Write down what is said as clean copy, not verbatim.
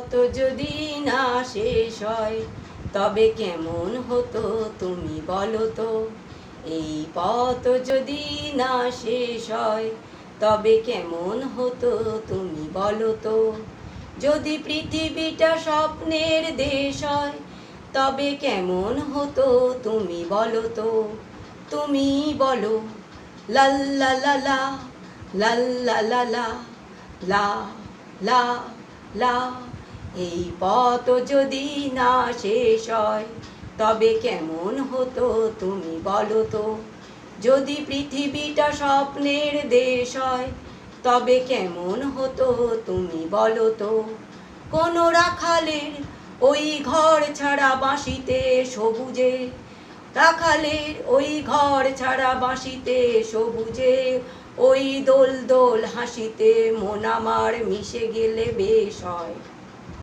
পথ যদি না শেষ হয় তবে কেমন হতো তুমি বলো তো। এই পথ যদি না শেষ হয় তবে কেমন হতো তুমি বলো তো। যদি পৃথিবীটা স্বপ্নের দেশ হয় তবে কেমন হতো তুমি বলো তো। তুমি বলো। লাল্লা লা লা লাল্লা লা লা লা লা লা। এই পথ যদি না শেষ হয় তবে কেমন হতো তুমি বলো তো। যদি পৃথিবীটা স্বপ্নের দেশ হয় তবে কেমন হতো তুমি বলো তো। কোনো রাখালের ওই ঘর ছাড়া বাঁশিতে সবুজে, রাখালের ওই ঘর ছাড়া বাঁশিতে সবুজে, ওই দোল দোল হাসিতে মন আমার মিশে গেলে বেশ হয়।